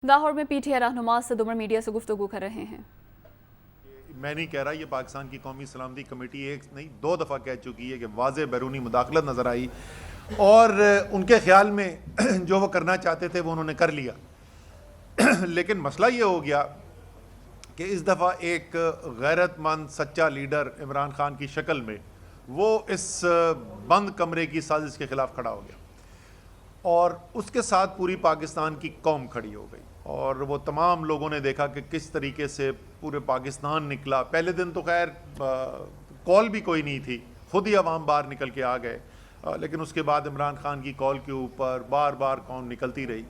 لاہور میں پی ٹی آئی رہنما صد عمر میڈیا سے گفتگو کر رہے ہیں۔ میں نہیں کہہ رہا، یہ پاکستان کی قومی سلامتی کمیٹی ایک نہیں 2 دفعہ کہہ چکی ہے کہ واضح بیرونی مداخلت نظر آئی اور ان کے خیال میں جو وہ کرنا چاہتے تھے وہ انہوں نے کر لیا، لیکن مسئلہ یہ ہو گیا کہ اس دفعہ ایک غیرت مند سچا لیڈر عمران خان کی شکل میں وہ اس بند کمرے کی سازش کے خلاف کھڑا ہو گیا اور اس کے ساتھ پوری پاکستان کی قوم کھڑی ہو گئی، اور وہ تمام لوگوں نے دیکھا کہ کس طریقے سے پورے پاکستان نکلا۔ پہلے دن تو خیر کال بھی کوئی نہیں تھی، خود ہی عوام باہر نکل کے آ گئے، لیکن اس کے بعد عمران خان کی کال کے اوپر بار بار قوم نکلتی رہی۔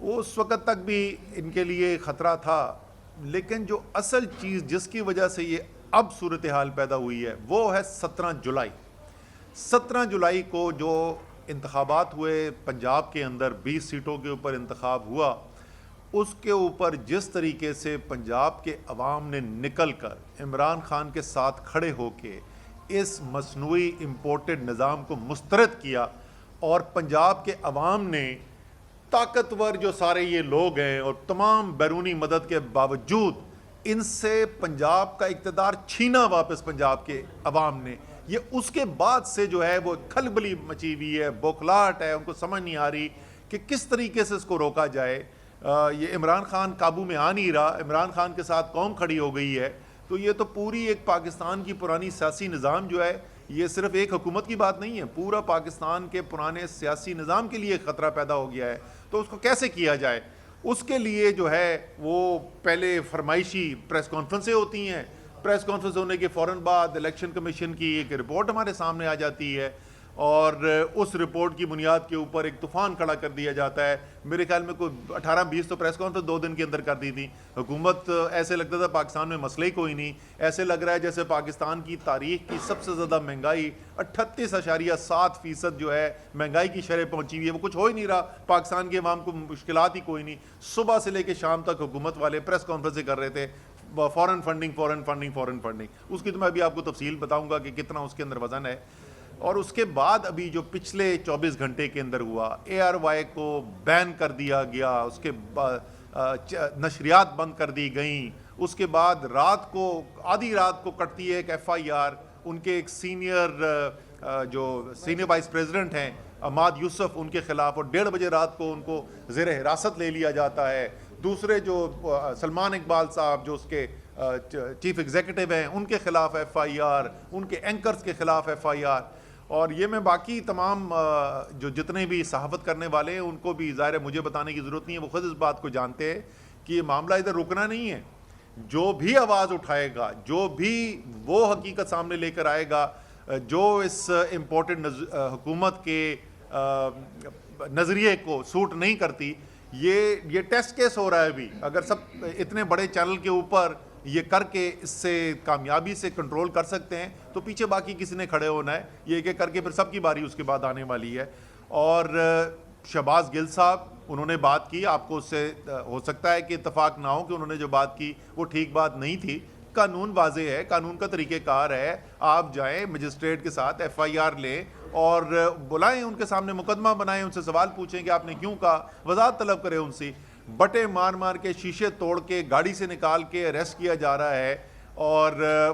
وہ اس وقت تک بھی ان کے لیے خطرہ تھا، لیکن جو اصل چیز جس کی وجہ سے یہ اب صورتحال پیدا ہوئی ہے وہ ہے 17 جولائی۔ 17 جولائی کو جو انتخابات ہوئے پنجاب کے اندر 20 سیٹوں کے اوپر انتخاب ہوا، اس کے اوپر جس طریقے سے پنجاب کے عوام نے نکل کر عمران خان کے ساتھ کھڑے ہو کے اس مصنوعی امپورٹڈ نظام کو مسترد کیا، اور پنجاب کے عوام نے طاقتور جو سارے یہ لوگ ہیں اور تمام بیرونی مدد کے باوجود ان سے پنجاب کا اقتدار چھینا واپس پنجاب کے عوام نے، یہ اس کے بعد سے جو ہے وہ کھلبلی مچی ہوئی ہے، بوکھلاہٹ ہے، ان کو سمجھ نہیں آ رہی کہ کس طریقے سے اس کو روکا جائے۔ یہ عمران خان قابو میں آ نہیں رہا، عمران خان کے ساتھ قوم کھڑی ہو گئی ہے، تو یہ تو پوری ایک پاکستان کی پرانی سیاسی نظام جو ہے، یہ صرف ایک حکومت کی بات نہیں ہے، پورا پاکستان کے پرانے سیاسی نظام کے لیے خطرہ پیدا ہو گیا ہے۔ تو اس کو کیسے کیا جائے، اس کے لیے جو ہے وہ پہلے فرمائشی پریس کانفرنسیں ہوتی ہیں، پریس کانفرنس ہونے کے فوراً بعد الیکشن کمیشن کی ایک رپورٹ ہمارے سامنے آ جاتی ہے، اور اس رپورٹ کی بنیاد کے اوپر ایک طوفان کھڑا کر دیا جاتا ہے۔ میرے خیال میں کوئی 18-20 تو پریس کانفرنس 2 دن کے اندر کر دی تھی حکومت۔ ایسے لگتا تھا پاکستان میں مسئلہ ہی کوئی نہیں، ایسے لگ رہا ہے جیسے پاکستان کی تاریخ کی سب سے زیادہ مہنگائی 38.7% جو ہے مہنگائی کی شرح پہنچی ہوئی ہے، وہ کچھ ہو ہی نہیں رہا، پاکستان کے عوام کو مشکلات ہی کوئی نہیں۔ صبح سے لے کے شام تک حکومت والے پریس کانفرنسیں کر رہے تھے، فورن فنڈنگ۔ اس کی تو میں ابھی آپ کو تفصیل بتاؤں گا کہ کتنا اس کے اندر وزن ہے۔ اور اس کے بعد ابھی جو پچھلے 24 گھنٹے کے اندر ہوا، اے آر وائی کو بین کر دیا گیا، اس کے نشریات بند کر دی گئیں، اس کے بعد رات کو آدھی رات کو کٹتی ہے ایک ایف آئی آر، ان کے ایک جو سینئر وائس پریزیڈنٹ ہیں عماد یوسف، ان کے خلاف، اور 1:30 بجے رات کو ان کو زیر حراست لے لیا جاتا ہے۔ دوسرے جو سلمان اقبال صاحب جو اس کے چیف ایگزیکٹو ہیں، ان کے خلاف ایف آئی آر، ان کے اینکرز کے خلاف ایف آئی آر، اور یہ میں باقی تمام جو جتنے بھی صحافت کرنے والے ہیں ان کو بھی ظاہر ہے مجھے بتانے کی ضرورت نہیں ہے، وہ خود اس بات کو جانتے ہیں کہ یہ معاملہ ادھر رکنا نہیں ہے۔ جو بھی آواز اٹھائے گا، جو بھی وہ حقیقت سامنے لے کر آئے گا جو اس امپورٹڈ حکومت کے نظریے کو سوٹ نہیں کرتی، یہ ٹیسٹ کیس ہو رہا ہے ابھی۔ اگر سب اتنے بڑے چینل کے اوپر یہ کر کے اس سے کامیابی سے کنٹرول کر سکتے ہیں تو پیچھے باقی کسی نے کھڑے ہونا ہے، یہ کہ کر کے پھر سب کی باری اس کے بعد آنے والی ہے۔ اور شہباز گل صاحب انہوں نے بات کی، آپ کو اس سے ہو سکتا ہے کہ اتفاق نہ ہو کہ انہوں نے جو بات کی وہ ٹھیک بات نہیں تھی۔ قانون واضح ہے، قانون کا طریقہ کار ہے، آپ جائیں مجسٹریٹ کے ساتھ ایف آئی آر لیں اور بلائیں، ان کے سامنے مقدمہ بنائیں، ان سے سوال پوچھیں کہ آپ نے کیوں کہا، وضاحت طلب کریں ان سے۔ بٹے مار کے شیشے توڑ کے گاڑی سے نکال کے اریسٹ کیا جا رہا ہے، اور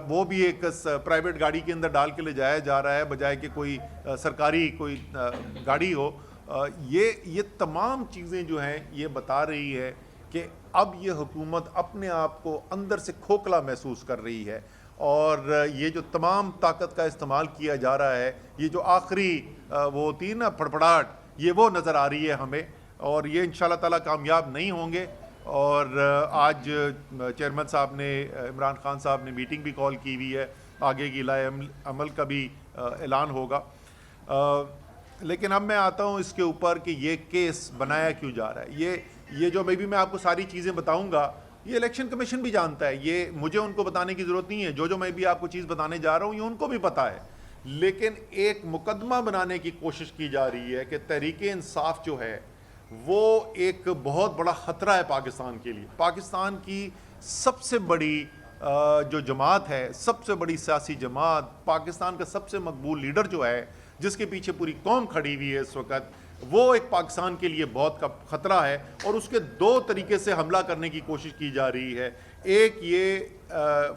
وہ بھی ایک پرائیویٹ گاڑی کے اندر ڈال کے لے جایا جا رہا ہے بجائے کہ کوئی سرکاری کوئی گاڑی ہو۔ یہ تمام چیزیں جو ہیں یہ بتا رہی ہے کہ اب یہ حکومت اپنے آپ کو اندر سے کھوکھلا محسوس کر رہی ہے، اور یہ جو تمام طاقت کا استعمال کیا جا رہا ہے، یہ جو آخری وہ ہوتی ہے نا پھڑپڑاہٹ، یہ وہ نظر آ رہی ہے ہمیں، اور یہ انشاءاللہ تعالیٰ کامیاب نہیں ہوں گے۔ اور آج چیئرمین صاحب نے، عمران خان صاحب نے میٹنگ بھی کال کی ہوئی ہے، آگے کی لائے عمل کا بھی اعلان ہوگا۔ لیکن اب میں آتا ہوں اس کے اوپر کہ یہ کیس بنایا کیوں جا رہا ہے۔ یہ جو میں آپ کو ساری چیزیں بتاؤں گا، یہ الیکشن کمیشن بھی جانتا ہے، یہ مجھے ان کو بتانے کی ضرورت نہیں ہے، جو میں بھی آپ کو چیز بتانے جا رہا ہوں یہ ان کو بھی پتہ ہے۔ لیکن ایک مقدمہ بنانے کی کوشش کی جا رہی ہے کہ تحریک انصاف جو ہے وہ ایک بہت بڑا خطرہ ہے پاکستان کے لیے۔ پاکستان کی سب سے بڑی جو جماعت ہے، سب سے بڑی سیاسی جماعت، پاکستان کا سب سے مقبول لیڈر جو ہے، جس کے پیچھے پوری قوم کھڑی ہوئی ہے اس وقت، وہ ایک پاکستان کے لیے بہت خطرہ ہے، اور اس کے دو طریقے سے حملہ کرنے کی کوشش کی جا رہی ہے. ایک یہ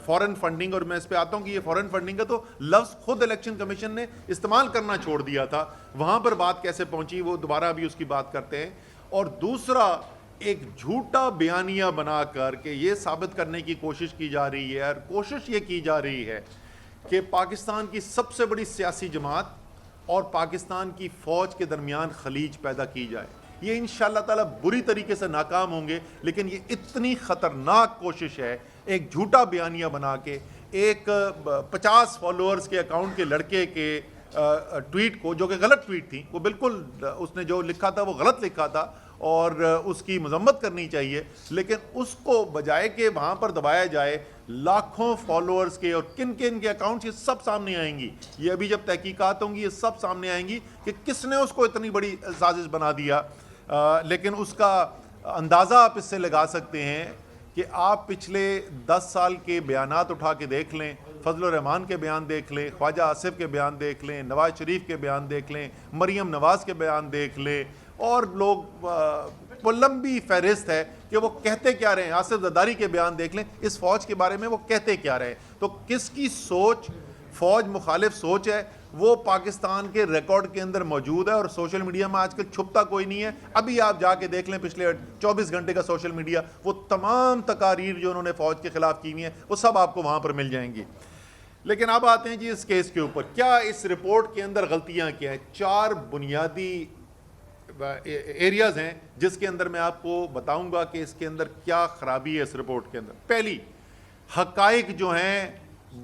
فورن فنڈنگ، اور میں اس پہ آتا ہوں کہ یہ فورن فنڈنگ کا تو لفظ خود الیکشن کمیشن نے استعمال کرنا چھوڑ دیا تھا، وہاں پر بات کیسے پہنچی وہ دوبارہ ابھی اس کی بات کرتے ہیں. اور دوسرا ایک جھوٹا بیانیہ بنا کر کے یہ ثابت کرنے کی کوشش کی جا رہی ہے، اور کوشش یہ کی جا رہی ہے کہ پاکستان کی سب سے بڑی سیاسی جماعت اور پاکستان کی فوج کے درمیان خلیج پیدا کی جائے. یہ انشاءاللہ تعالیٰ بری طریقے سے ناکام ہوں گے، لیکن یہ اتنی خطرناک کوشش ہے ایک جھوٹا بیانیہ بنا کے ایک 50 فالوورز کے اکاؤنٹ کے لڑکے کے ٹویٹ کو، جو کہ غلط ٹویٹ تھی، وہ بالکل اس نے جو لکھا تھا وہ غلط لکھا تھا اور اس کی مذمت کرنی چاہیے، لیکن اس کو بجائے کہ وہاں پر دبایا جائے لاکھوں فالوورز کے اور کن کن کے اکاؤنٹس، یہ سب سامنے آئیں گی. یہ ابھی جب تحقیقات ہوں گی یہ سب سامنے آئیں گی کہ کس نے اس کو اتنی بڑی سازش بنا دیا. لیکن اس کا اندازہ آپ اس سے لگا سکتے ہیں کہ آپ پچھلے 10 سال کے بیانات اٹھا کے دیکھ لیں، فضل الرحمان کے بیان دیکھ لیں، خواجہ آصف کے بیان دیکھ لیں، نواز شریف کے بیان دیکھ لیں، مریم نواز کے بیان دیکھ لیں، اور لوگ وہ لمبی فہرست ہے کہ وہ کہتے کیا رہے ہیں. آصف زرداری کے بیان دیکھ لیں اس فوج کے بارے میں، وہ کہتے کیا رہے. تو کس کی سوچ فوج مخالف سوچ ہے وہ پاکستان کے ریکارڈ کے اندر موجود ہے، اور سوشل میڈیا میں آج کل چھپتا کوئی نہیں ہے. ابھی آپ جا کے دیکھ لیں پچھلے 24 گھنٹے کا سوشل میڈیا، وہ تمام تقاریر جو انہوں نے فوج کے خلاف کی ہوئی ہیں وہ سب آپ کو وہاں پر مل جائیں گی. لیکن اب آتے ہیں جی اس کیس کے اوپر. کیا اس رپورٹ کے اندر غلطیاں کیا ہیں؟ 4 بنیادی ایریاز ہیں جس کے اندر میں آپ کو بتاؤں گا کہ اس کے اندر کیا خرابی ہے اس رپورٹ کے اندر. پہلی، حقائق جو ہیں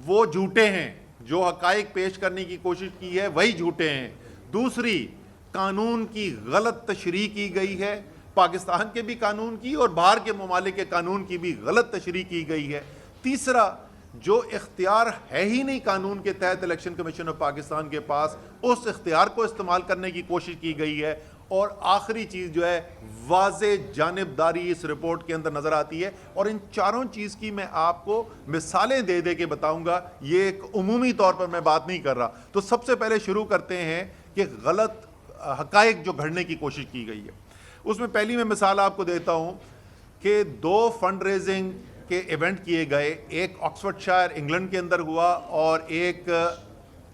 وہ جھوٹے ہیں، جو حقائق پیش کرنے کی کوشش کی ہے وہی جھوٹے ہیں. دوسری، قانون کی غلط تشریح کی گئی ہے، پاکستان کے بھی قانون کی اور باہر کے ممالک کے قانون کی بھی غلط تشریح کی گئی ہے. تیسرا، جو اختیار ہے ہی نہیں قانون کے تحت الیکشن کمیشن آف پاکستان کے پاس، اس اختیار کو استعمال کرنے کی کوشش کی گئی ہے. اور آخری چیز جو ہے واضح جانبداری اس رپورٹ کے اندر نظر آتی ہے. اور ان چاروں چیز کی میں آپ کو مثالیں دے دے کے بتاؤں گا، یہ ایک عمومی طور پر میں بات نہیں کر رہا. تو سب سے پہلے شروع کرتے ہیں کہ غلط حقائق جو گھڑنے کی کوشش کی گئی ہے. اس میں پہلی میں مثال آپ کو دیتا ہوں کہ 2 فنڈ ریزنگ کے ایونٹ کیے گئے، ایک آکسفورڈ شائر انگلینڈ کے اندر ہوا اور ایک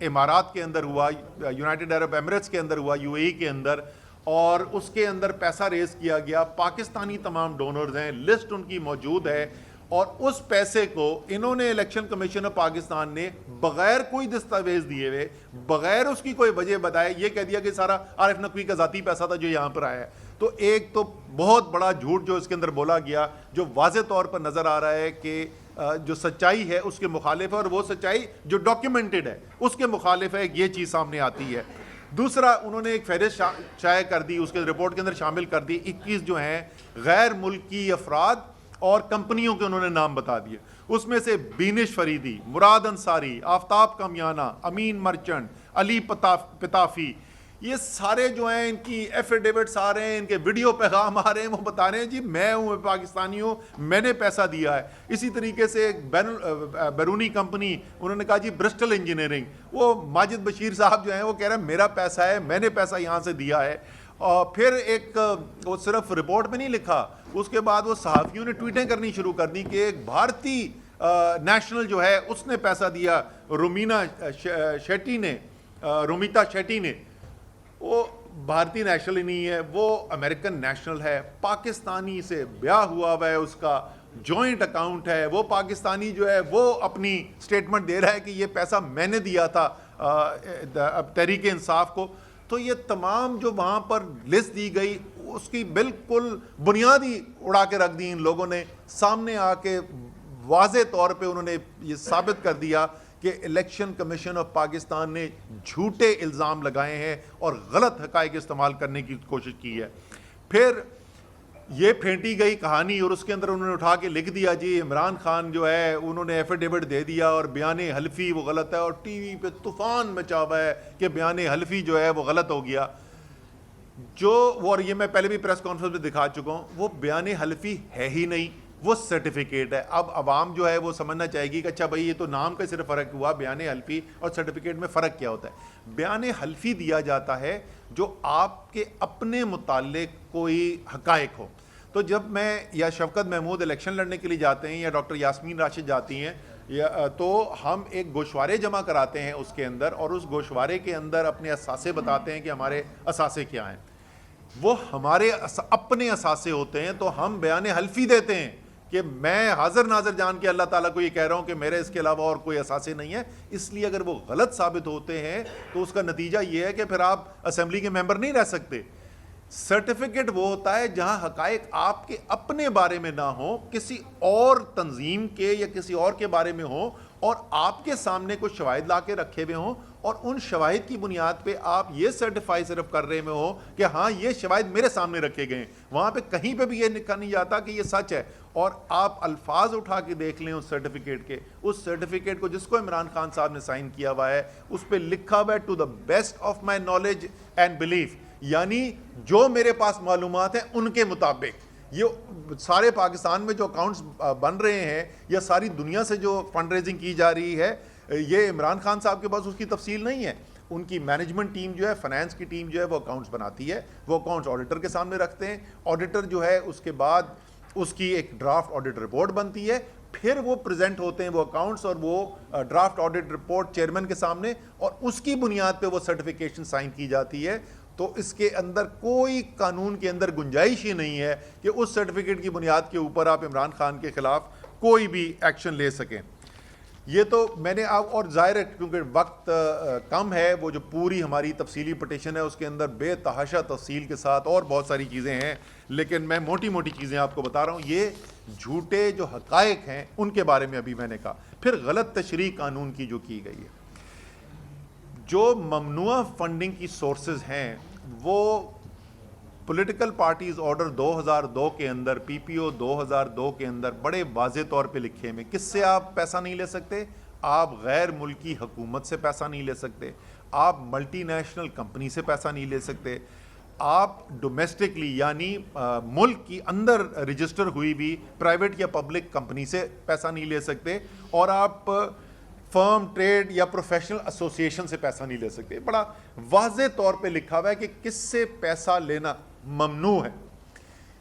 امارات کے اندر ہوا، یونائٹڈ عرب ایمریٹس کے اندر ہوا، UAE کے اندر. اور اس کے اندر پیسہ ریز کیا گیا، پاکستانی تمام ڈونرز ہیں، لسٹ ان کی موجود ہے. اور اس پیسے کو انہوں نے الیکشن کمیشن آف پاکستان نے بغیر کوئی دستاویز دیے ہوئے، بغیر اس کی کوئی وجہ بتائے یہ کہہ دیا کہ سارا عارف نقوی کا ذاتی پیسہ تھا جو یہاں پر آیا ہے. تو ایک تو بہت بڑا جھوٹ جو اس کے اندر بولا گیا، جو واضح طور پر نظر آ رہا ہے کہ جو سچائی ہے اس کے مخالف ہے، اور وہ سچائی جو ڈاکیومنٹڈ ہے اس کے مخالف ہے. یہ چیز سامنے آتی ہے. دوسرا، انہوں نے ایک فہرست شائع کر دی، اس کے رپورٹ کے اندر شامل کر دی 21 جو ہیں غیر ملکی افراد اور کمپنیوں کے انہوں نے نام بتا دیے. اس میں سے بینش فریدی، مراد انصاری، آفتاب کامیانہ، امین مرچنٹ، علی پتافی، یہ سارے جو ہیں ان کی ایفیڈیوٹس آ رہے ہیں، ان کے ویڈیو پیغام آ رہے ہیں، وہ بتا رہے ہیں جی میں ہوں پاکستانی ہوں، میں نے پیسہ دیا ہے. اسی طریقے سے ایک بیرونی کمپنی، انہوں نے کہا جی برسٹل انجینئرنگ، وہ ماجد بشیر صاحب جو ہیں وہ کہہ رہے ہیں میرا پیسہ ہے، میں نے پیسہ یہاں سے دیا ہے. اور پھر ایک وہ صرف رپورٹ میں نہیں لکھا، اس کے بعد وہ صحافیوں نے ٹویٹیں کرنی شروع کر دی کہ ایک بھارتی نیشنل جو ہے اس نے پیسہ دیا، رومیتا شیٹی نے. وہ بھارتی نیشنل ہی نہیں ہے، وہ امریکن نیشنل ہے، پاکستانی سے بیاہ ہوا ہے، اس کا جوائنٹ اکاؤنٹ ہے، وہ پاکستانی جو ہے وہ اپنی سٹیٹمنٹ دے رہا ہے کہ یہ پیسہ میں نے دیا تھا تحریک انصاف کو. تو یہ تمام جو وہاں پر لسٹ دی گئی اس کی بالکل بنیادی اڑا کے رکھ دی ان لوگوں نے. سامنے آ کے واضح طور پہ انہوں نے یہ ثابت کر دیا کہ الیکشن کمیشن آف پاکستان نے جھوٹے الزام لگائے ہیں اور غلط حقائق استعمال کرنے کی کوشش کی ہے. پھر یہ پھینٹی گئی کہانی اور اس کے اندر انہوں نے اٹھا کے لکھ دیا جی عمران خان جو ہے انہوں نے ایفیڈیوٹ دے دیا اور بیان حلفی وہ غلط ہے، اور ٹی وی پہ طوفان مچا ہوا ہے کہ بیان حلفی جو ہے وہ غلط ہو گیا. جو اور یہ میں پہلے بھی پریس کانفرنس میں دکھا چکا ہوں، وہ بیان حلفی ہے ہی نہیں. وہ سرٹیفکیٹ ہے. اب عوام جو ہے وہ سمجھنا چاہے گی کہ اچھا بھائی یہ تو نام کا صرف فرق ہوا, بیان حلفی اور سرٹیفکیٹ میں فرق کیا ہوتا ہے؟ بیان حلفی دیا جاتا ہے جو آپ کے اپنے متعلق کوئی حقائق ہو. تو جب میں یا شفقت محمود الیکشن لڑنے کے لیے جاتے ہیں یا ڈاکٹر یاسمین راشد جاتی ہیں تو ہم ایک گوشوارے جمع کراتے ہیں اس کے اندر, اور اس گوشوارے کے اندر اپنے اثاثے بتاتے ہیں کہ ہمارے اثاثے کیا ہیں. وہ ہمارے اپنے اثاثے ہوتے ہیں, تو ہم بیان حلفی دیتے ہیں کہ میں حاضر ناظر جان کے اللہ تعالیٰ کو یہ کہہ رہا ہوں کہ میرے اس کے علاوہ اور کوئی اثاثے نہیں ہے. اس لیے اگر وہ غلط ثابت ہوتے ہیں تو اس کا نتیجہ یہ ہے کہ پھر آپ اسمبلی کے ممبر نہیں رہ سکتے. سرٹیفکیٹ وہ ہوتا ہے جہاں حقائق آپ کے اپنے بارے میں نہ ہوں, کسی اور تنظیم کے یا کسی اور کے بارے میں ہوں, اور آپ کے سامنے کچھ شواہد لا کے رکھے ہوئے ہوں, اور ان شواہد کی بنیاد پہ آپ یہ سرٹیفائی صرف کر رہے میں ہو کہ ہاں یہ شواہد میرے سامنے رکھے گئے ہیں. وہاں پہ کہیں پہ بھی یہ لکھا نہیں جاتا کہ یہ سچ ہے. اور آپ الفاظ اٹھا کے دیکھ لیں اس سرٹیفکیٹ کے, اس سرٹیفکیٹ کو جس کو عمران خان صاحب نے سائن کیا ہوا ہے اس پہ لکھا ہوا ہے to the best of my knowledge and belief, یعنی جو میرے پاس معلومات ہیں ان کے مطابق. یہ سارے پاکستان میں جو اکاؤنٹس بن رہے ہیں یا ساری دنیا سے جو فنڈ ریزنگ کی جا رہی ہے, یہ عمران خان صاحب کے پاس اس کی تفصیل نہیں ہے. ان کی مینجمنٹ ٹیم جو ہے, فائنانس کی ٹیم جو ہے وہ اکاؤنٹس بناتی ہے, وہ اکاؤنٹس آڈیٹر کے سامنے رکھتے ہیں. آڈیٹر جو ہے اس کے بعد اس کی ایک ڈرافٹ آڈٹ رپورٹ بنتی ہے, پھر وہ پریزنٹ ہوتے ہیں وہ اکاؤنٹس اور وہ ڈرافٹ آڈٹ رپورٹ چیئرمین کے سامنے, اور اس کی بنیاد پہ وہ سرٹیفکیشن سائن کی جاتی ہے. تو اس کے اندر کوئی قانون کے اندر گنجائش ہی نہیں ہے کہ اس سرٹیفکیٹ کی بنیاد کے اوپر آپ عمران خان کے خلاف کوئی بھی ایکشن لے سکیں. یہ تو میں نے آپ, اور ظاہر ہے کیونکہ وقت کم ہے, وہ جو پوری ہماری تفصیلی پٹیشن ہے اس کے اندر بے تحاشا تفصیل کے ساتھ اور بہت ساری چیزیں ہیں, لیکن میں موٹی موٹی چیزیں آپ کو بتا رہا ہوں. یہ جھوٹے جو حقائق ہیں ان کے بارے میں ابھی میں نے کہا. پھر غلط تشریح قانون کی جو کی گئی ہے, جو ممنوع فنڈنگ کی سورسز ہیں وہ پولیٹیکل پارٹیز آرڈر 2002 کے اندر, پی پی او 2002 کے اندر بڑے واضح طور پہ لکھے ہیں. کس سے آپ پیسہ نہیں لے سکتے؟ آپ غیر ملکی حکومت سے پیسہ نہیں لے سکتے, آپ ملٹی نیشنل کمپنی سے پیسہ نہیں لے سکتے, آپ ڈومیسٹکلی یعنی ملک کی اندر رجسٹر ہوئی بھی پرائیویٹ یا پبلک کمپنی سے پیسہ نہیں لے سکتے, اور آپ فرم, ٹریڈ یا پروفیشنل ایسوسیشن سے پیسہ نہیں لے سکتے. بڑا واضح طور پہ لکھا ہوا ہے کہ کس سے پیسہ لینا ممنوع ہے.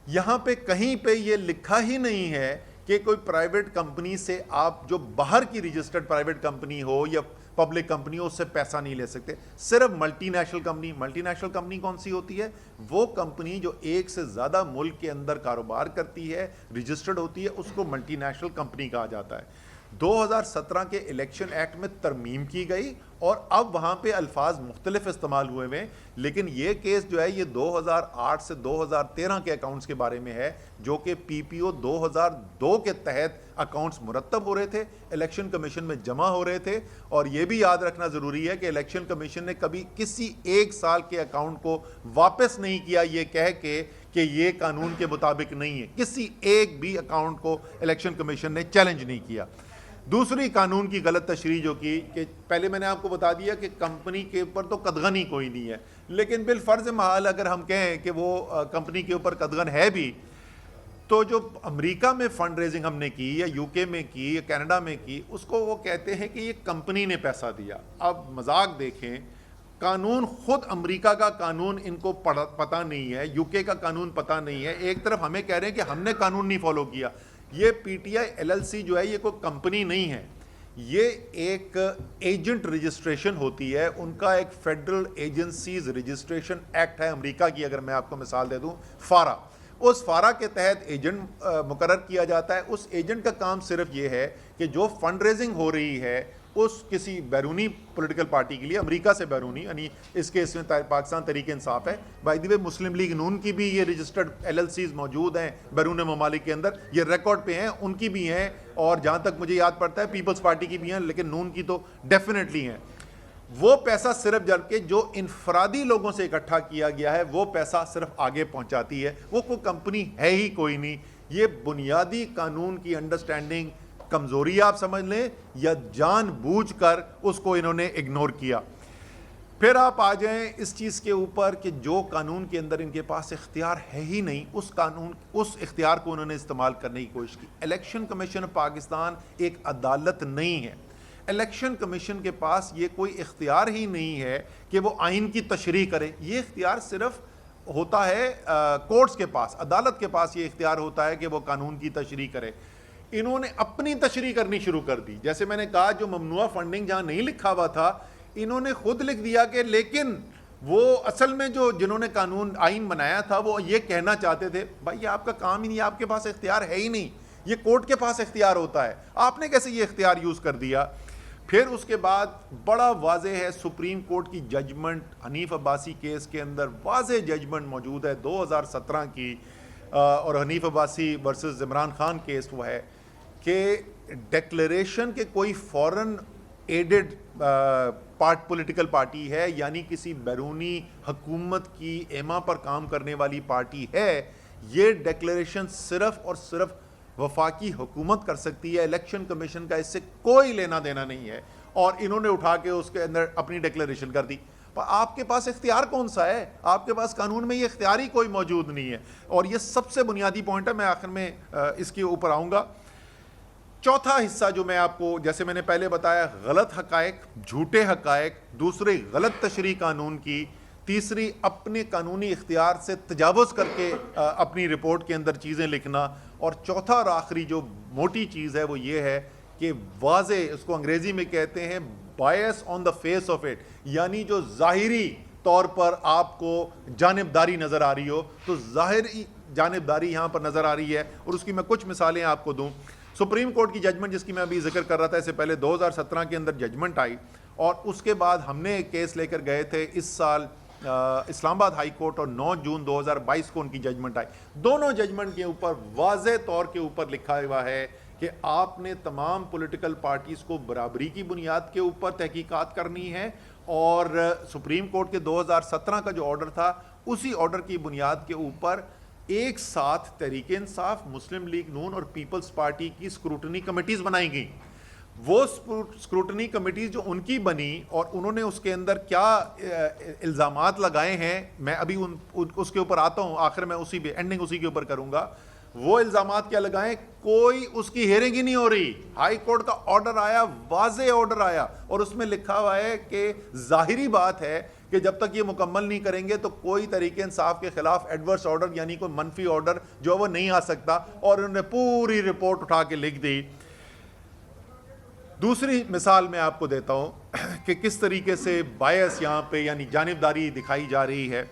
یہاں پہ کہیں پہ یہ لکھا ہی نہیں ہے کہ کوئی پرائیویٹ کمپنی سے آپ جو باہر کی رجسٹرڈ پرائیویٹ کمپنی ہو یا پبلک کمپنی ہو اس سے پیسہ نہیں لے سکتے. صرف multi national company. Multi national company کون سی ہوتی ہے؟ وہ کمپنی جو ایک سے زیادہ ملک کے اندر کاروبار کرتی ہے, رجسٹرڈ ہوتی ہے, اس کو ملٹی نیشنل کمپنی کہا جاتا ہے. 2017 کے الیکشن ایکٹ میں ترمیم کی گئی اور اب وہاں پہ الفاظ مختلف استعمال ہوئے ہیں, لیکن یہ کیس جو ہے یہ 2008 سے 2013 کے اکاؤنٹس کے بارے میں ہے, جو کہ پی پی او 2002 کے تحت اکاؤنٹس مرتب ہو رہے تھے, الیکشن کمیشن میں جمع ہو رہے تھے. اور یہ بھی یاد رکھنا ضروری ہے کہ الیکشن کمیشن نے کبھی کسی ایک سال کے اکاؤنٹ کو واپس نہیں کیا یہ کہہ کے کہ یہ قانون کے مطابق نہیں ہے. کسی ایک بھی اکاؤنٹ کو الیکشن کمیشن نے چیلنج نہیں کیا. دوسری قانون کی غلط تشریح جو کی, کہ پہلے میں نے آپ کو بتا دیا کہ کمپنی کے اوپر تو قدغن ہی کوئی نہیں ہے, لیکن بالفرض محال اگر ہم کہیں کہ وہ کمپنی کے اوپر قدغن ہے بھی, تو جو امریکہ میں فنڈ ریزنگ ہم نے کی یا یو کے میں کی یا کینیڈا میں کی, اس کو وہ کہتے ہیں کہ یہ کمپنی نے پیسہ دیا. اب مذاق دیکھیں, قانون خود امریکہ کا قانون ان کو پتہ نہیں ہے, یو کے کا قانون پتہ نہیں ہے. ایک طرف ہمیں کہہ رہے ہیں کہ ہم نے قانون نہیں فالو کیا. یہ P T I L L C جو ہے یہ کوئی کمپنی نہیں ہے, یہ ایک ایجنٹ رجسٹریشن ہوتی ہے. ان کا ایک فیڈرل ایجنسیز رجسٹریشن ایکٹ ہے امریکہ کی, اگر میں آپ کو مثال دے دوں, فارا. اس فارا کے تحت ایجنٹ مقرر کیا جاتا ہے. اس ایجنٹ کا کام صرف یہ ہے کہ جو فنڈ ریزنگ ہو رہی ہے اس کسی بیرونی پولیٹیکل پارٹی کے لیے, امریکہ سے بیرونی, یعنی اس کیس میں پاکستان تحریک انصاف ہے, by the way Muslim league نون کی بھی یہ رجسٹرڈ ایل ایل سیز موجود ہیں بیرون ممالک کے اندر, یہ ریکارڈ پہ ہیں, ان کی بھی ہیں, اور جہاں تک مجھے یاد پڑتا ہے پیپلز پارٹی کی بھی ہیں, لیکن نون کی تو ڈیفینیٹلی ہیں. وہ پیسہ صرف جبکہ جو انفرادی لوگوں سے اکٹھا کیا گیا ہے وہ پیسہ صرف آگے پہنچاتی ہے, وہ کوئی کمپنی ہے ہی کوئی نہیں. یہ بنیادی قانون کی انڈرسٹینڈنگ کمزوری آپ سمجھ لیں یا جان بوجھ کر اس کو انہوں نے اگنور کیا. پھر آپ آ جائیں اس چیز کے اوپر کہ جو قانون کے اندر ان کے پاس اختیار ہے ہی نہیں، اس اختیار کو انہوں نے استعمال کرنے کی کوشش کی۔ الیکشن کمیشن پاکستان ایک عدالت نہیں ہے۔ الیکشن کمیشن کے پاس یہ کوئی اختیار ہی نہیں ہے کہ وہ آئین کی تشریح کرے، یہ اختیار صرف ہوتا ہے کورٹس کے پاس، عدالت کے پاس یہ اختیار ہوتا ہے کہ وہ قانون کی تشریح کرے۔ انہوں نے اپنی تشریح کرنی شروع کر دی۔ جیسے میں نے کہا، جو ممنوع فنڈنگ جہاں نہیں لکھا ہوا تھا، انہوں نے خود لکھ دیا کہ لیکن وہ اصل میں جنہوں نے قانون آئین بنایا تھا وہ یہ کہنا چاہتے تھے بھائی یہ آپ کا کام ہی نہیں، آپ کے پاس اختیار ہے ہی نہیں، یہ کورٹ کے پاس اختیار ہوتا ہے، آپ نے کیسے یہ اختیار یوز کر دیا۔ پھر اس کے بعد بڑا واضح ہے، سپریم کورٹ کی ججمنٹ حنیف عباسی کیس کے اندر واضح ججمنٹ موجود ہے 2017 کی، اور حنیف عباسی ورسز عمران خان کیس وہ ہے کہ ڈیکلریشن کے کوئی فورن ایڈڈ پولیٹیکل پارٹی ہے، یعنی کسی بیرونی حکومت کی ایما پر کام کرنے والی پارٹی ہے، یہ ڈیکلریشن صرف اور صرف وفاقی حکومت کر سکتی ہے، الیکشن کمیشن کا اس سے کوئی لینا دینا نہیں ہے، اور انہوں نے اٹھا کے اس کے اندر اپنی ڈیکلریشن کر دی۔ آپ کے پاس اختیار کون سا ہے؟ آپ کے پاس قانون میں یہ اختیار ہی کوئی موجود نہیں ہے، اور یہ سب سے بنیادی پوائنٹ ہے۔ میں آخر میں اس کے اوپر آؤں گا۔ چوتھا حصہ جو میں آپ کو، جیسے میں نے پہلے بتایا، غلط حقائق، جھوٹے حقائق، دوسرے غلط تشریح قانون کی، تیسری اپنے قانونی اختیار سے تجاوز کر کے اپنی رپورٹ کے اندر چیزیں لکھنا، اور چوتھا اور آخری جو موٹی چیز ہے وہ یہ ہے کہ واضح، اس کو انگریزی میں کہتے ہیں بائس آن دا فیس آف اٹ، یعنی جو ظاہری طور پر آپ کو جانبداری نظر آ رہی ہو، تو ظاہری جانبداری یہاں پر نظر آ رہی ہے، اور اس کی میں کچھ مثالیں آپ کو دوں۔ سپریم کورٹ کی ججمنٹ جس کی میں ابھی ذکر کر رہا تھا، اس سے پہلے 2017 کے اندر ججمنٹ آئی، اور اس کے بعد ہم نے ایک کیس لے کر گئے تھے اس سال اسلام آباد ہائی کورٹ، اور 9 جون 2022 کو ان کی ججمنٹ آئی۔ دونوں ججمنٹ کے اوپر واضح طور کے اوپر لکھا ہوا ہے کہ آپ نے تمام پولیٹیکل پارٹیز کو برابری کی بنیاد کے اوپر تحقیقات کرنی ہے، اور سپریم کورٹ کے 2017 کا جو آرڈر تھا، اسی آرڈر کی بنیاد کے اوپر ایک ساتھ تحریک انصاف، مسلم لیگ نون اور پیپلز پارٹی کی اسکروٹنی کمیٹیز بنائی گئیں۔ وہ اسکروٹنی کمیٹیز جو ان کی بنی، اور انہوں نے اس کے اندر کیا الزامات لگائے ہیں، میں ابھی اس کے اوپر آتا ہوں، آخر میں اسی پہ اینڈنگ اسی کے اوپر کروں گا۔ وہ الزامات کیا لگائیں؟ کوئی اس کی ہیئرنگ ہی نہیں ہو رہی۔ ہائی کورٹ کا آرڈر آیا، واضح آرڈر آیا، اور اس میں لکھا ہوا ہے کہ ظاہری بات ہے کہ جب تک یہ مکمل نہیں کریں گے تو کوئی تحریک انصاف کے خلاف ایڈورس آرڈر، یعنی کوئی منفی آرڈر جو وہ نہیں آ سکتا، اور انہوں نے پوری رپورٹ اٹھا کے لکھ دی۔ دوسری مثال میں آپ کو دیتا ہوں کہ کس طریقے سے بائس یہاں پہ، یعنی جانبداری دکھائی جا رہی ہے۔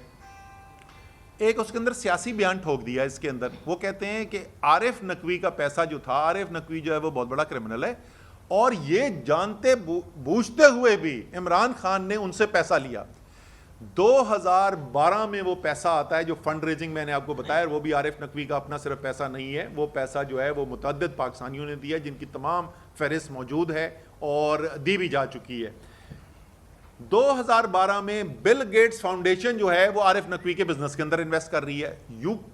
ایک اس کے اندر سیاسی بیان ٹھوک دیا اس کے اندر، وہ کہتے ہیں کہ عارف نقوی کا پیسہ جو تھا، عارف نقوی جو ہے وہ بہت بڑا کرمنل ہے، اور یہ جانتے بوجھتے ہوئے بھی عمران خان نے ان سے پیسہ لیا۔ 2012 میں وہ پیسہ آتا ہے جو فنڈ ریزنگ میں نے آپ کو بتایا، وہ بھی عارف نقوی کا اپنا صرف پیسہ نہیں ہے، وہ پیسہ جو ہے وہ متعدد پاکستانیوں نے دیا، جن کی تمام فہرست موجود ہے اور دی بھی جا چکی ہے۔ 2012 میں بل گیٹس فاؤنڈیشن جو ہے وہ عارف نقوی کے بزنس کے اندر انویسٹ کر رہی ہے۔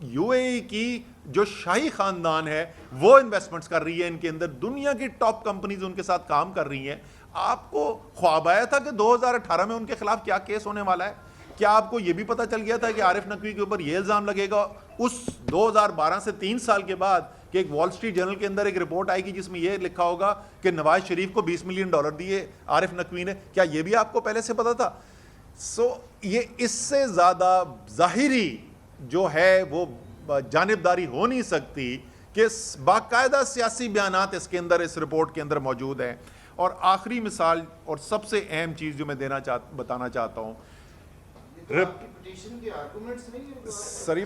یو اے ای کی جو شاہی خاندان ہے وہ انویسٹمنٹس کر رہی ہے ان کے اندر، دنیا کی ٹاپ کمپنیز ان کے ساتھ کام کر رہی ہیں۔ آپ کو خواب آیا تھا کہ 2018 میں ان کے خلاف کیا کیس ہونے والا ہے؟ کیا آپ کو یہ بھی پتا چل گیا تھا کہ عارف نقوی کے اوپر یہ الزام لگے گا اس 2012 سے 3 سال کے بعد کہ ایک وال اسٹریٹ جرنل کے اندر ایک رپورٹ آئے گی جس میں یہ لکھا ہوگا کہ نواز شریف کو $20 ملین دیے عارف نقوی نے؟ کیا یہ بھی آپ کو پہلے سے پتا تھا؟ یہ اس سے زیادہ ظاہری جو ہے وہ جانبداری ہو نہیں سکتی کہ باقاعدہ سیاسی بیانات اس کے اندر، اس رپورٹ کے اندر موجود ہیں۔ اور آخری مثال اور سب سے اہم چیز جو میں بتانا چاہتا ہوں، سر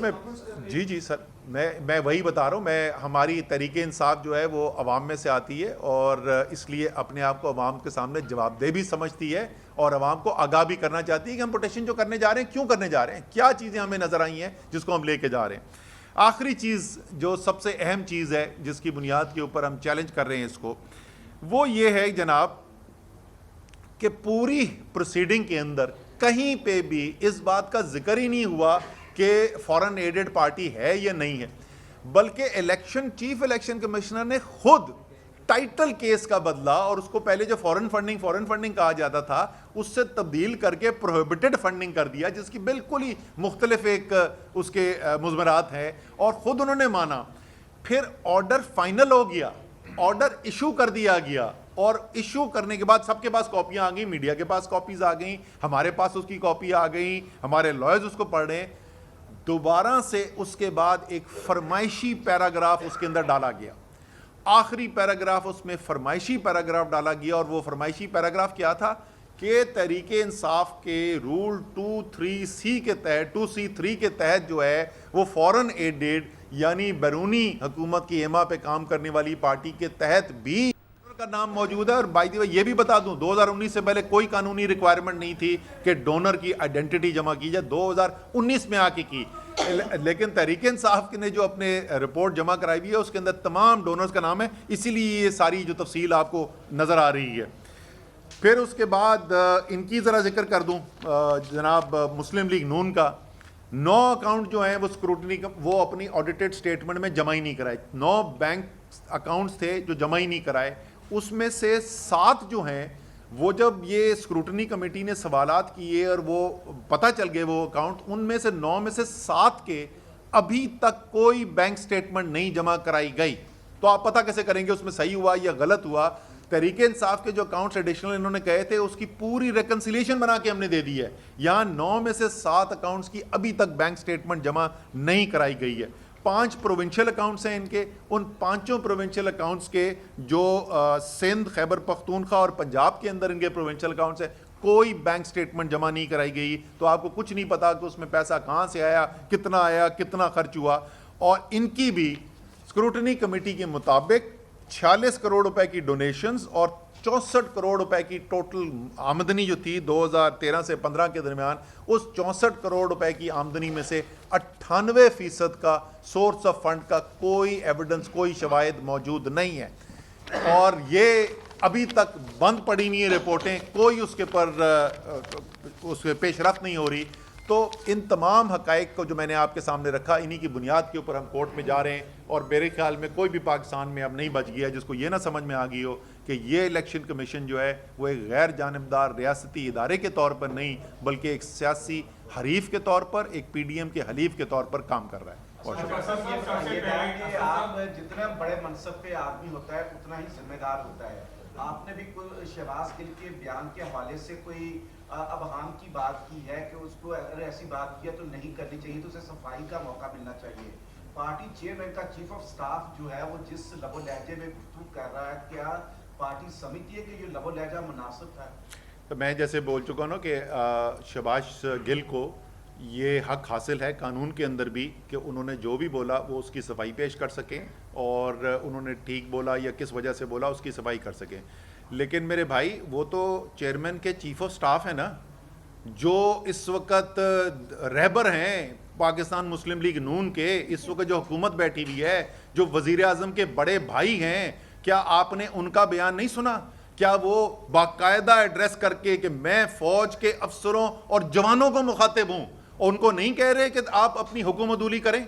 جی سر، میں وہی بتا رہا ہوں، ہماری تحریک انصاف جو ہے وہ عوام میں سے آتی ہے، اور اس لیے اپنے آپ کو عوام کے سامنے جواب دہ بھی سمجھتی ہے، اور عوام کو آگاہ بھی کرنا چاہتی ہے کہ ہم پوٹیشن جو کرنے جا رہے ہیں کیوں کرنے جا رہے ہیں، کیا چیزیں ہمیں نظر آئی ہیں جس کو ہم لے کے جا رہے ہیں۔ آخری چیز جو سب سے اہم چیز ہے جس کی بنیاد کے اوپر ہم چیلنج کر رہے ہیں اس کو، وہ یہ ہے جناب کہ پوری پروسیڈنگ کے اندر کہیں پہ بھی اس بات کا ذکر ہی نہیں ہوا کہ فورن ایڈڈ پارٹی ہے یا نہیں ہے، بلکہ چیف الیکشن کمشنر نے خود ٹائٹل کیس کا بدلا اور اس کو پہلے جو فورن فنڈنگ کہا جاتا تھا اس سے تبدیل کر کے پروہیبٹڈ فنڈنگ کر دیا، جس کی بالکل ہی مختلف ایک اس کے مضمرات ہیں، اور خود انہوں نے مانا۔ پھر آرڈر فائنل ہو گیا، آرڈر ایشو کر دیا گیا، اور ایشو کرنے کے بعد سب کے پاس کاپیاں آ گئیں، میڈیا کے پاس کاپیز آ گئیں، ہمارے پاس اس کی کاپی آ گئیں، ہمارے لائرز اس کو پڑھ رہے ہیں۔ دوبارہ سے اس کے بعد ایک فرمائشی پیراگراف اس کے اندر ڈالا گیا، آخری پیراگراف اس میں فرمائشی پیراگراف ڈالا گیا، اور وہ فرمائشی پیراگراف کیا تھا کہ تحریک انصاف کے رول 2(3)C کے تحت 2C(3) کے تحت جو ہے وہ فورن ایڈڈ یعنی بیرونی حکومت کی ایما پہ کام کرنے والی پارٹی کے تحت بھی کا نام موجود ہے۔ اور بائی دی وے یہ بھی بتا دوں 2019 سے پہلے کوئی قانونی ریکوائرمنٹ نہیں تھی کہ ڈونر کی آئیڈینٹی جمع کی جائے، 2019 میں آ کے کی، لیکن تحریک انصاف نے جو اپنے رپورٹ جمع کرائی ہوئی ہے اس کے اندر تمام ڈونرز کا نام ہے، اسی لیے یہ ساری جو تفصیل آپ کو نظر آ رہی ہے۔ پھر اس کے بعد ان کی ذرا ذکر کر دوں، جناب مسلم لیگ نون کا 9 اکاؤنٹ جو ہیں وہ اسکروٹنی وہ اپنی آڈیٹڈ سٹیٹمنٹ میں جمع ہی نہیں کرائے، 9 بینک اکاؤنٹس تھے جو جمع ہی نہیں کرائے، اس میں سے 7 جو ہیں وہ جب یہ اسکروٹنی کمیٹی نے سوالات کیے اور وہ پتہ چل گئے وہ اکاؤنٹ، ان میں سے 9 میں سے 7 کے ابھی تک کوئی بینک سٹیٹمنٹ نہیں جمع کرائی گئی۔ تو آپ پتہ کیسے کریں گے اس میں صحیح ہوا یا غلط ہوا؟ تحریک انصاف کے جو اکاؤنٹس ایڈیشنل انہوں نے کہے تھے اس کی پوری ریکنسیلیشن بنا کے ہم نے دے دی ہے، یہاں 9 میں سے 7 اکاؤنٹس کی ابھی تک بینک سٹیٹمنٹ جمع نہیں کرائی گئی ہے۔ 5 پروونشل اکاؤنٹس ہیں ان کے، ان 5 پروونشل اکاؤنٹس کے جو سندھ، خیبر پختونخوا اور پنجاب کے اندر ان کے پروونشل اکاؤنٹس ہیں، کوئی بینک سٹیٹمنٹ جمع نہیں کرائی گئی، تو آپ کو کچھ نہیں پتا کہ اس میں پیسہ کہاں سے آیا، کتنا خرچ ہوا۔ اور ان کی بھی اسکروٹنی کمیٹی کے مطابق 46 کروڑ روپے کی ڈونیشنز اور 64 کروڑ روپے کی ٹوٹل آمدنی جو تھی 2013 سے 15 کے درمیان، اس 64 کروڑ روپے کی آمدنی میں سے 98% کا سورس آف فنڈ کا کوئی ایویڈنس، کوئی شواہد موجود نہیں ہے، اور یہ ابھی تک بند پڑی ہوئی ہیں رپورٹیں، کوئی اس کے پر اس کے پیش رفت نہیں ہو رہی۔ تو ان تمام حقائق کو جو میں نے آپ کے سامنے رکھا، انہی کی بنیاد کے اوپر ہم کورٹ میں جا رہے ہیں، اور میرے خیال میں کوئی بھی پاکستان میں اب نہیں بچ گیا جس کو یہ نہ سمجھ میں آ گئی ہو کہ یہ الیکشن کمیشن جو ہے وہ ایک غیر جانبدار ریاستی ادارے کے طور پر نہیں بلکہ ایک سیاسی حریف کے طور پر، ایک پی ڈی ایم کے حلیف کے طور پر کام کر رہا ہے۔ آپ جتنا بڑے منصب پہ آدمی ہوتا ہے اتنا ہی ذمہ دار ہوتا ہے۔ آپ نے بھی کوئی شہباز گل کے بیان کے حوالے سے کوئی ابہام کی بات کی ہے کہ اس کو اگر ایسی بات کی ہے تو نہیں کرنی چاہیے، تو اسے صفائی کا موقع ملنا چاہیے۔ پارٹی چیئرمین کا چیف آف سٹاف جو ہے وہ جس لب و لہجے میں گفتگو کر رہا ہے، کیا پارٹی سمجھتی ہے کہ یہ لب و لہجہ مناسب تھا؟ تو میں جیسے بول چکا ہوں کہ شہباز گل کو یہ حق حاصل ہے قانون کے اندر بھی کہ انہوں نے جو بھی بولا وہ اس کی صفائی پیش کر سکیں، اور انہوں نے ٹھیک بولا یا کس وجہ سے بولا اس کی صفائی کر سکیں۔ لیکن میرے بھائی وہ تو چیئرمین کے چیف آف سٹاف ہیں نا، جو اس وقت رہبر ہیں پاکستان مسلم لیگ نون کے، اس وقت جو حکومت بیٹھی ہوئی ہے، جو وزیر اعظم کے بڑے بھائی ہیں، کیا آپ نے ان کا بیان نہیں سنا؟ کیا وہ باقاعدہ ایڈریس کر کے کہ میں فوج کے افسروں اور جوانوں کو مخاطب ہوں، اور ان کو نہیں کہہ رہے کہ آپ اپنی حکم عدولی کریں؟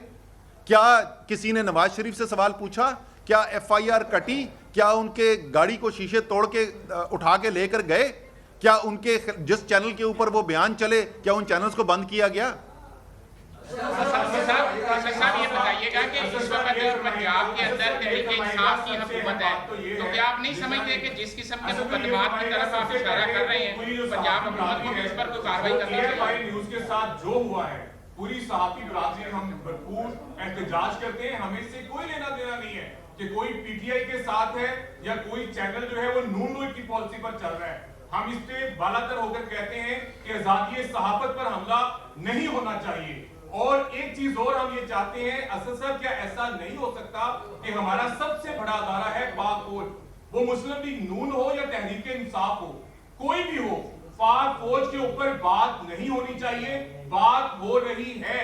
کیا کسی نے نواز شریف سے سوال پوچھا؟ کیا ایف آئی آر کٹی؟ کیا ان کے گاڑی کو شیشے توڑ کے اٹھا کے لے کر گئے؟ کیا ان کے جس چینل کے اوپر وہ بیان چلے کیا ان چینلز کو بند کیا گیا؟ صاحب یہ بتائیے گا کہ اس وقت پنجاب کے اندر تحریک انصاف کی حکومت ہے، تو کیا آپ نہیں سمجھتے کہ جس قسم کے مقدمات کی طرف آپ اشارہ کر رہے ہیں پنجاب حکومت کو اس پر کوئی کارروائی کرنی چاہیے؟ نیوز کے ساتھ جو ہوا ہے پوری صحافی برادری ہم بھرپور احتجاج کرتے ہیں، ہمیں اس سے کوئی لینا دینا نہیں ہے کہ کوئی پی ٹی آئی کے ساتھ ہے یا کوئی چینل جو ہے وہ نون لیگ کی پالیسی پر چل رہا ہے۔ ہم اس پہ بالا تر ہو کر کہتے ہیں کہ آزادی صحافت پر حملہ نہیں ہونا چاہیے، اور ایک چیز اور ہم یہ چاہتے ہیں اسد صاحب، کیا ایسا نہیں ہو سکتا کہ ہمارا سب سے بڑا ادارہ ہے پاک فوج، وہ مسلم لیگ نون ہو یا تحریک انصاف ہو، کوئی بھی ہو، پاک فوج کے اوپر بات نہیں ہونی چاہیے، بات ہو رہی ہے،